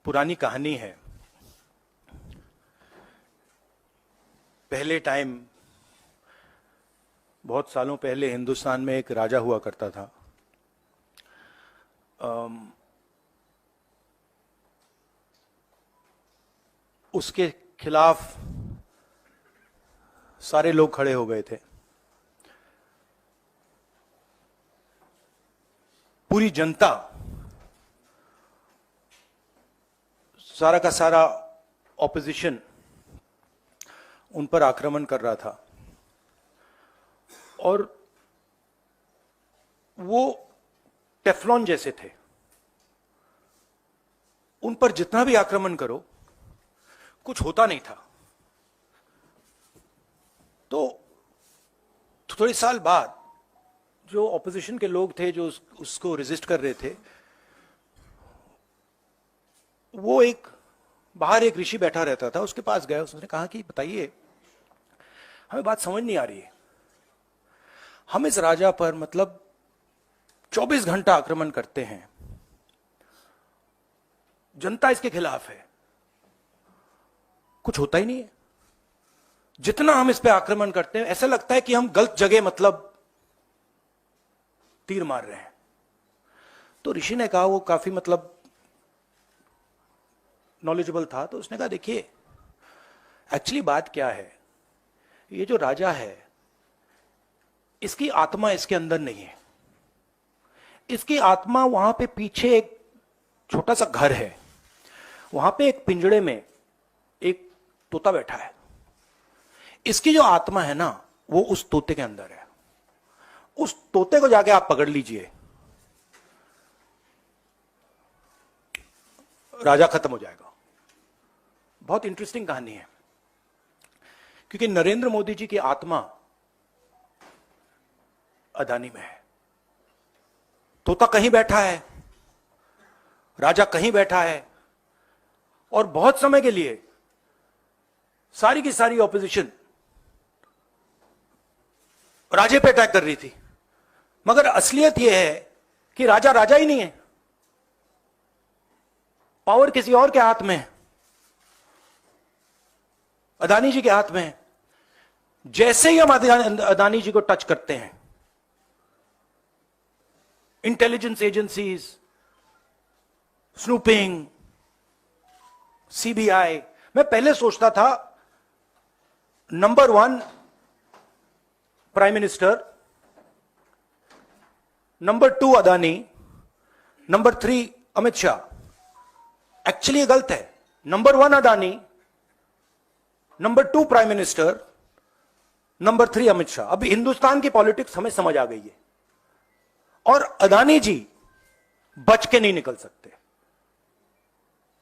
पुरानी कहानी है। पहले टाइम, बहुत सालों पहले हिंदुस्तान में एक राजा हुआ करता था। उसके खिलाफ सारे लोग खड़े हो गए थे। पूरी जनता, सारा का सारा ऑपोजिशन उन पर आक्रमण कर रहा था और वो टेफ्लॉन जैसे थे। उन पर जितना भी आक्रमण करो कुछ होता नहीं था। तो थोड़े साल बाद जो ऑपोजिशन के लोग थे जो उसको रेजिस्ट कर रहे थे, वो बाहर एक ऋषि बैठा रहता था, उसके पास गए। उसने कहा कि बताइए, हमें बात समझ नहीं आ रही है। हम इस राजा पर 24 घंटा आक्रमण करते हैं, जनता इसके खिलाफ है, कुछ होता ही नहीं है। जितना हम इस पे आक्रमण करते हैं ऐसा लगता है कि हम गलत जगह तीर मार रहे हैं। तो ऋषि ने कहा, वो काफी नॉलेजेबल था, तो उसने कहा देखिए एक्चुअली बात क्या है, ये जो राजा है इसकी आत्मा इसके अंदर नहीं है। इसकी आत्मा वहां पे पीछे एक छोटा सा घर है, वहां पे एक पिंजड़े में एक तोता बैठा है। इसकी जो आत्मा है ना, वो उस तोते के अंदर है। उस तोते को जाके आप पकड़ लीजिए, राजा खत्म हो जाएगा। बहुत इंटरेस्टिंग कहानी है, क्योंकि नरेंद्र मोदी जी की आत्मा अदानी में है। तोता कहीं बैठा है, राजा कहीं बैठा है, और बहुत समय के लिए सारी की सारी ऑपोजिशन राजे पे अटैक कर रही थी। मगर असलियत यह है कि राजा राजा ही नहीं है, पावर किसी और के हाथ में है, अदानी जी के हाथ में है। जैसे ही हम अदानी जी को टच करते हैं, इंटेलिजेंस एजेंसीज, स्नूपिंग, सीबीआई, मैं पहले सोचता था number 1 prime minister, number 2 Adani, number 3 Amit Shah. Actually ये गलत है। Number 1 Adani, number 2 prime minister, number 3 Amit Shah. अब हिंदुस्तान की पॉलिटिक्स हमें समझ आ गई है, और अदानी जी बच के नहीं निकल सकते,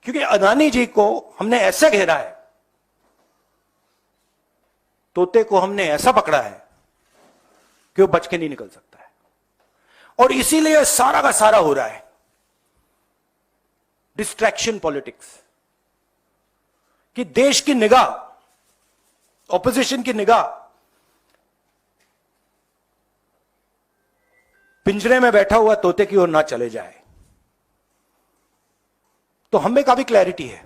क्योंकि अदानी जी को हमने ऐसे घेरा है, तोते को हमने ऐसा पकड़ा है कि वो बच के नहीं निकल सकता है। और इसीलिए सारा का सारा हो रहा है डिस्ट्रैक्शन पॉलिटिक्स, कि देश की निगाह, ऑपोजिशन की निगाह पिंजरे में बैठा हुआ तोते की ओर ना चले जाए। तो हमें काफी क्लैरिटी है।